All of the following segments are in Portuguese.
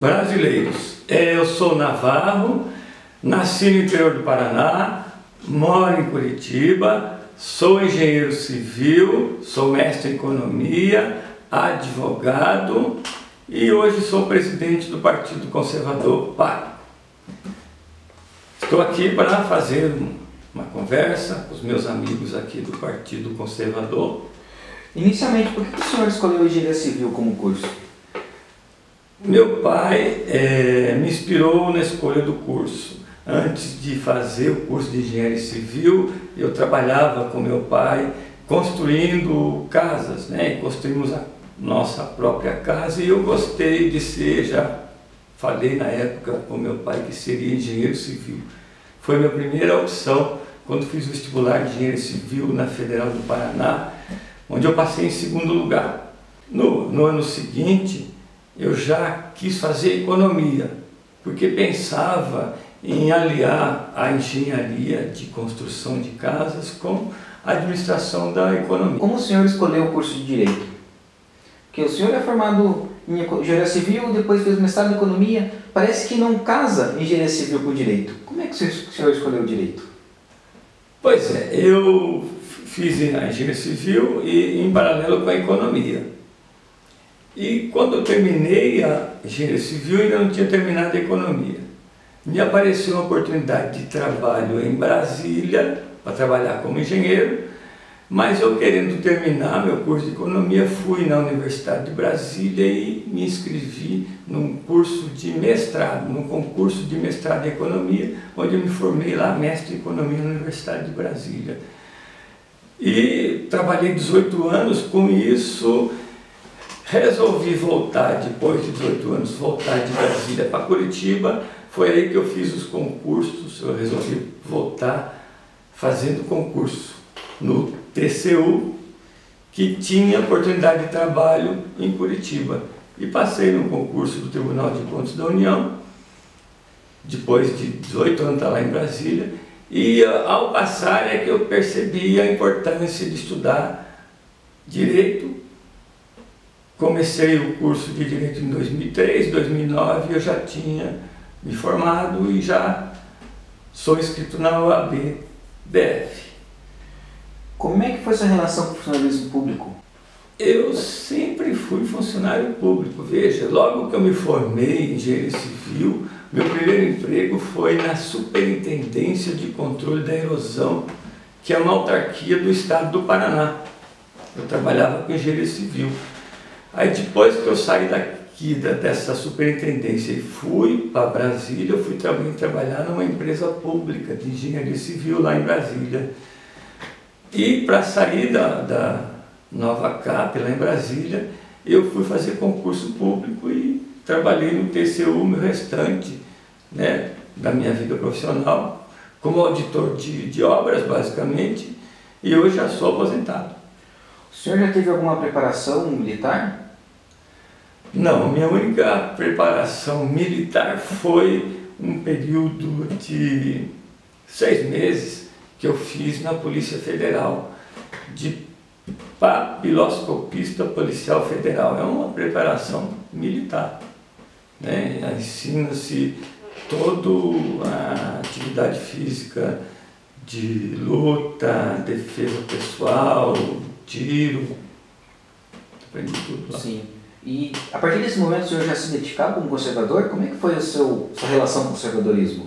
Brasileiros, eu sou navarro, nasci no interior do Paraná, moro em Curitiba, sou engenheiro civil, sou mestre em economia, advogado e hoje sou presidente do Partido Conservador PAC. Estou aqui para fazer uma conversa com os meus amigos aqui do Partido Conservador. Inicialmente, por que o senhor escolheu engenharia civil como curso? Meu pai me inspirou na escolha do curso. Antes de fazer o curso de engenharia civil, eu trabalhava com meu pai construindo casas, né? E construímos a nossa própria casa e eu gostei de ser, já falei na época com meu pai que seria engenheiro civil. Foi minha primeira opção quando fiz o vestibular de engenharia civil na Federal do Paraná, onde eu passei em segundo lugar. No ano seguinte, eu já quis fazer economia, porque pensava em aliar a engenharia de construção de casas com a administração da economia. Como o senhor escolheu o curso de Direito? Porque o senhor é formado em engenharia civil, depois fez mestrado em economia, parece que não casa engenharia civil com Direito. Como é que o senhor escolheu o Direito? Pois é, eu fiz a engenharia civil e em paralelo com a economia. E quando eu terminei a engenharia civil, ainda não tinha terminado a economia. Me apareceu uma oportunidade de trabalho em Brasília, para trabalhar como engenheiro, mas eu querendo terminar meu curso de economia, fui na Universidade de Brasília e me inscrevi num curso de mestrado, num concurso de mestrado em economia, onde eu me formei lá, mestre em economia na Universidade de Brasília. E trabalhei 18 anos com isso. Resolvi voltar, depois de 18 anos, voltar de Brasília para Curitiba. Foi aí que eu fiz os concursos, eu resolvi voltar fazendo concurso no TCU, que tinha oportunidade de trabalho em Curitiba. E passei no concurso do Tribunal de Contas da União, depois de 18 anos estar lá em Brasília. E ao passar é que eu percebi a importância de estudar Direito. Comecei o curso de Direito em 2003, 2009 eu já tinha me formado e já sou inscrito na OAB-BF. Como é que foi sua relação com o funcionalismo público? Eu sempre fui funcionário público. Veja, logo que eu me formei em engenharia civil, meu primeiro emprego foi na Superintendência de Controle da Erosão, que é uma autarquia do estado do Paraná. Eu trabalhava com engenharia civil. Aí depois que eu saí daqui dessa superintendência e fui para Brasília, eu fui também trabalhar numa empresa pública de engenharia civil lá em Brasília. E para sair da Nova Cap lá em Brasília, eu fui fazer concurso público e trabalhei no TCU o restante, né, da minha vida profissional, como auditor de obras basicamente, e hoje já sou aposentado. O senhor já teve alguma preparação militar? Não, minha única preparação militar foi um período de 6 meses que eu fiz na Polícia Federal, de papiloscopista policial federal. É uma preparação militar, né? Ensina-se toda a atividade física de luta, defesa pessoal, tiro, aprendi tudo lá. Sim. E a partir desse momento o senhor já se identificava como conservador? Como é que foi a sua relação com o conservadorismo?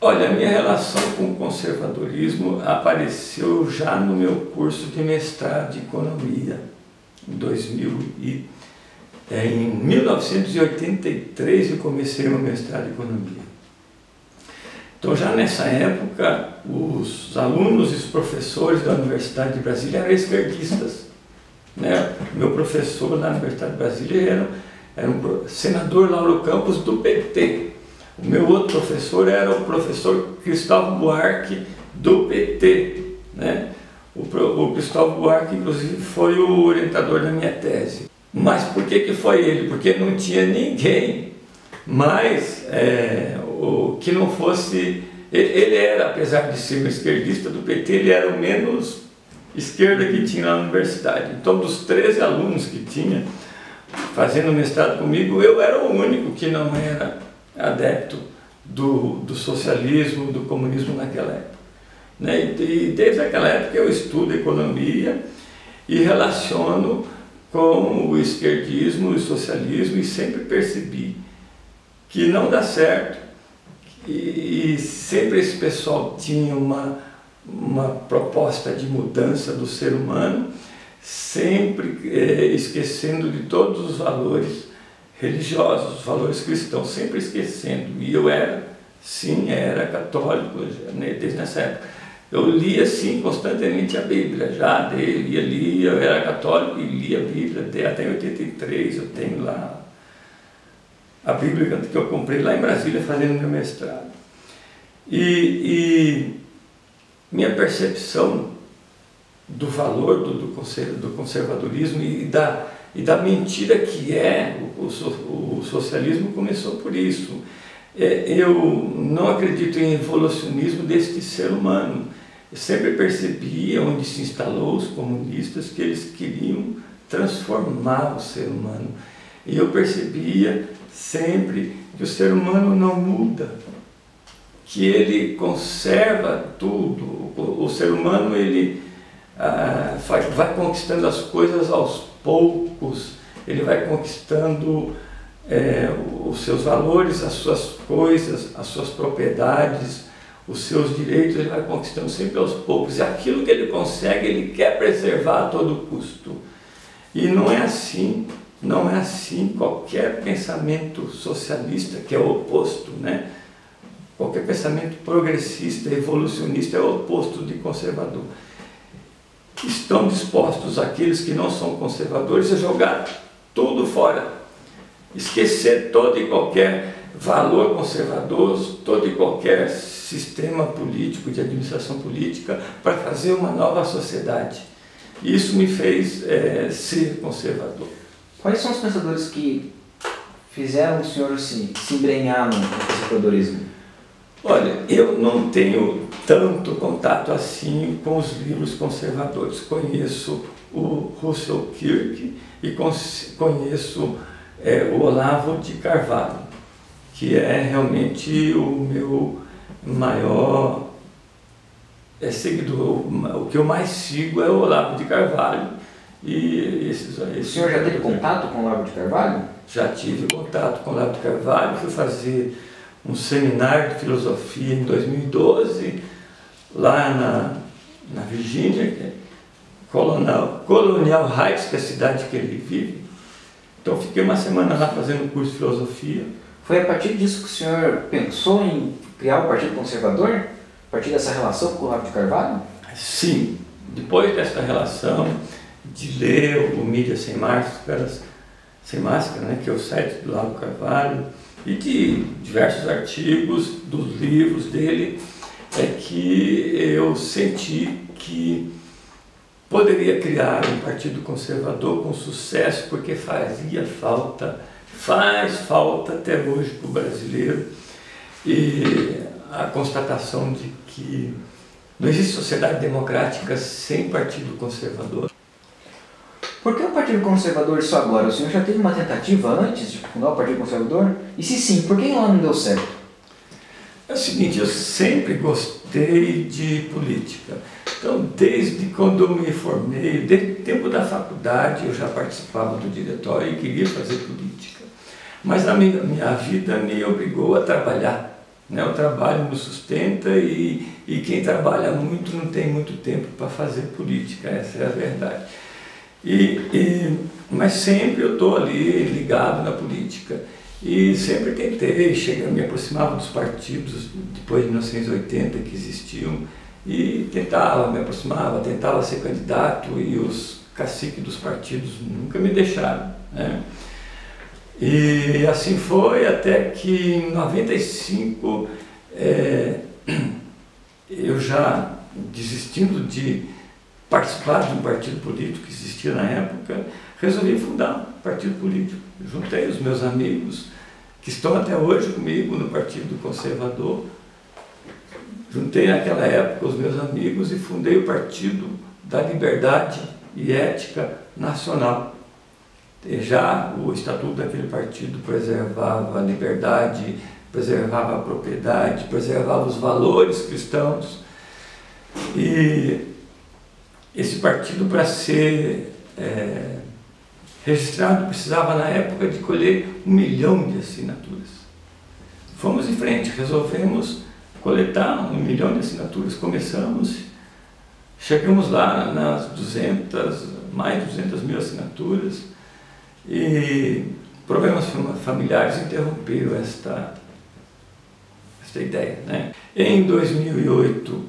Olha, a minha relação com o conservadorismo apareceu já no meu curso de mestrado de economia, em 1983 eu comecei meu mestrado de economia. Então já nessa época os alunos e os professores da Universidade de Brasília eram esquerdistas. Né? Meu professor na Universidade de Brasília era um senador Lauro Campos do PT. O meu outro professor era o professor Cristóvão Buarque do PT. Né? O Cristóvão Buarque, inclusive, foi o orientador da minha tese. Mas por que foi ele? Porque não tinha ninguém mais que não fosse... Ele era, apesar de ser um esquerdista do PT, ele era o menos esquerda que tinha na universidade. Então, dos 13 alunos que tinha, fazendo mestrado comigo, eu era o único que não era adepto do socialismo, do comunismo naquela época. Né? E desde aquela época eu estudo economia e relaciono com o esquerdismo e o socialismo, e sempre percebi que não dá certo, e sempre esse pessoal tinha uma proposta de mudança do ser humano, sempre esquecendo de todos os valores religiosos, os valores cristãos, sempre esquecendo. E eu era católico desde essa época. Eu lia, sim, constantemente a Bíblia, lia, eu era católico e lia a Bíblia, até em 83 eu tenho lá a Bíblia que eu comprei lá em Brasília fazendo meu mestrado. E minha percepção do valor do conservadorismo e da mentira que é o socialismo começou por isso. Eu não acredito em evolucionismo deste ser humano. Eu sempre percebi, onde se instalou os comunistas, que eles queriam transformar o ser humano. E eu percebia sempre que o ser humano não muda, que ele conserva tudo. O ser humano ele vai conquistando as coisas aos poucos, ele vai conquistando os seus valores, as suas coisas, as suas propriedades, os seus direitos, ele vai conquistando sempre aos poucos. E aquilo que ele consegue, ele quer preservar a todo custo. E não é assim qualquer pensamento socialista, que é o oposto, né? Qualquer pensamento progressista, evolucionista, é o oposto de conservador. Estão dispostos aqueles que não são conservadores a jogar tudo fora, esquecer todo e qualquer valor conservador, todo e qualquer sistema político, de administração política, para fazer uma nova sociedade. Isso me fez ser conservador. Quais são os pensadores que fizeram o senhor se embrenhar no conservadorismo? Olha, eu não tenho tanto contato assim com os livros conservadores. Conheço o Russell Kirk e conheço o Olavo de Carvalho, que é realmente o meu maior seguidor. O que eu mais sigo é o Olavo de Carvalho. O senhor já teve contato com o Olavo de Carvalho? Já tive contato com o Olavo de Carvalho, fui fazer um seminário de filosofia em 2012, lá na Virgínia, que é Colonial Heights, que é a cidade que ele vive. Então fiquei uma semana lá fazendo um curso de filosofia. Foi a partir disso que o senhor pensou em criar o Partido Conservador? A partir dessa relação com o Olavo de Carvalho? Sim, depois dessa relação, de ler o Mídia Sem Máscara, né, que é o site do Olavo de Carvalho, e de diversos artigos, dos livros dele, é que eu senti que poderia criar um partido conservador com sucesso, porque faz falta até hoje para o brasileiro, e a constatação de que não existe sociedade democrática sem partido conservador. Por que o Partido Conservador só agora? O senhor já teve uma tentativa antes de fundar o Partido Conservador? E se sim, por que lá não deu certo? É o seguinte, eu sempre gostei de política. Então, desde quando eu me formei, desde o tempo da faculdade, eu já participava do diretório e queria fazer política. Mas a minha vida me obrigou a trabalhar, né? O trabalho me sustenta e quem trabalha muito não tem muito tempo para fazer política, essa é a verdade. Mas sempre eu estou ali ligado na política e sempre tentei, me aproximava dos partidos depois de 1980 que existiam e me aproximava, tentava ser candidato e os caciques dos partidos nunca me deixaram, né? E assim foi até que em 95 eu já desistindo de participar de um partido político que existia na época, resolvi fundar um partido político. Juntei os meus amigos, que estão até hoje comigo no Partido Conservador, juntei naquela época os meus amigos e fundei o Partido da Liberdade e Ética Nacional. Já o estatuto daquele partido preservava a liberdade, preservava a propriedade, preservava os valores cristãos. E esse partido, para ser registrado, precisava na época de colher 1 milhão de assinaturas. Fomos em frente, resolvemos coletar 1 milhão de assinaturas, chegamos lá nas mais de 200 mil assinaturas, e problemas familiares interromperam esta ideia, né? Em 2008,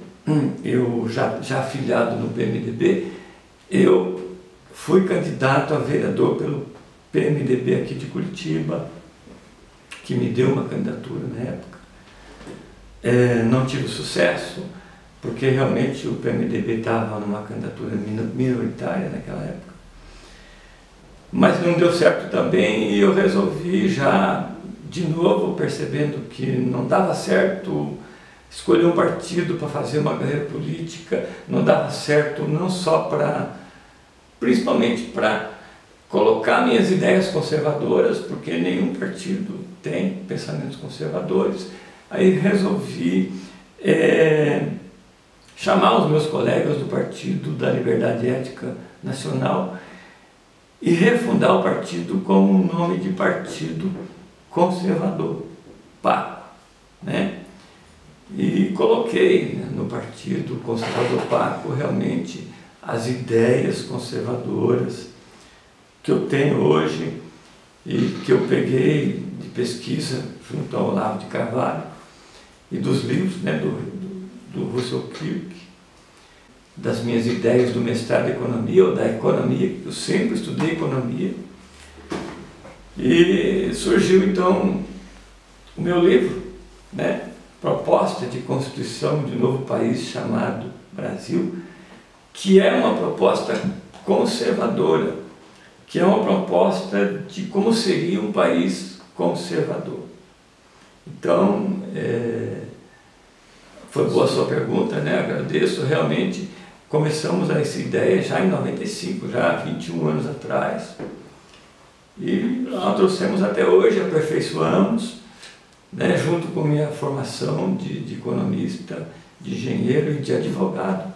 eu já afiliado no PMDB, eu fui candidato a vereador pelo PMDB aqui de Curitiba, que me deu uma candidatura na época. Não tive sucesso, porque realmente o PMDB estava numa candidatura minoritária naquela época. Mas não deu certo também, e eu resolvi já, de novo, percebendo que não dava certo escolher um partido para fazer uma carreira política, não dava certo não só principalmente para colocar minhas ideias conservadoras, porque nenhum partido tem pensamentos conservadores. Aí resolvi chamar os meus colegas do Partido da Liberdade Ética Nacional e refundar o partido com o nome de Partido Conservador, PACO, né? E coloquei, né, no Partido Conservador PACO realmente as ideias conservadoras que eu tenho hoje e que eu peguei de pesquisa junto ao Olavo de Carvalho e dos livros, né, do Russell Kirk, das minhas ideias do mestrado em economia ou da economia. Eu sempre estudei economia, e surgiu então o meu livro, né, Proposta de Constituição de um Novo País chamado Brasil, que é uma proposta conservadora, que é uma proposta de como seria um país conservador. Então, foi boa a sua pergunta, né? Agradeço. Realmente começamos essa ideia já em 95, já 21 anos atrás, e nós trouxemos até hoje, aperfeiçoamos, né, junto com minha formação de economista, de engenheiro e de advogado.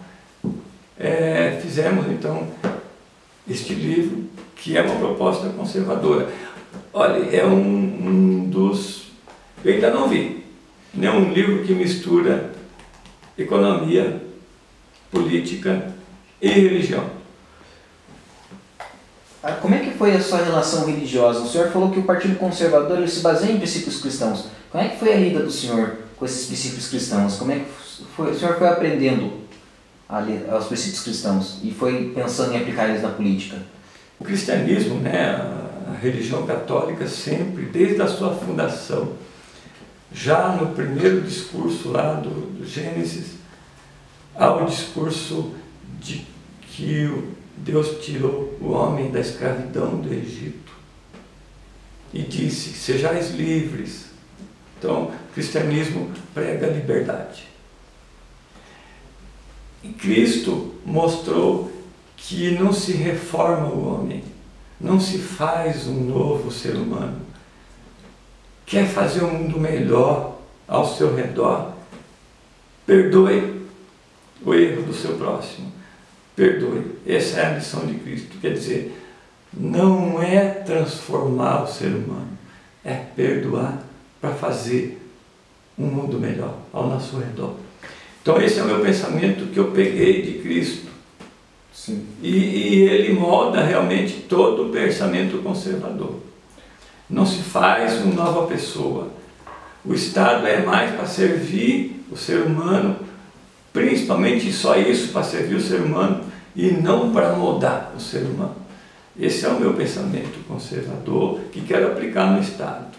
Fizemos então este livro, que é uma proposta conservadora. Olha, é um dos... Eu ainda não vi nenhum livro que mistura economia, política e religião. Como é que foi a sua relação religiosa? O senhor falou que o Partido Conservador ele se baseia em princípios cristãos. Como é que foi a lida do senhor com esses princípios cristãos? Como é que o senhor foi aprendendo aos princípios cristãos e foi pensando em aplicar eles na política? O cristianismo, né, a religião católica, sempre, desde a sua fundação, já no primeiro discurso lá do Gênesis, há o discurso de que Deus tirou o homem da escravidão do Egito e disse: sejais livres. Então, o cristianismo prega a liberdade. E Cristo mostrou que não se reforma o homem, não se faz um novo ser humano. Quer fazer um mundo melhor ao seu redor? Perdoe o erro do seu próximo. Perdoe. Essa é a missão de Cristo. Quer dizer, não é transformar o ser humano, é perdoar para fazer um mundo melhor ao nosso redor. Então esse é o meu pensamento que eu peguei de Cristo. Sim. E ele molda realmente todo o pensamento conservador. Não se faz uma nova pessoa. O Estado é mais para servir o ser humano, principalmente só isso, para servir o ser humano e não para moldar o ser humano. Esse é o meu pensamento conservador que quero aplicar no Estado.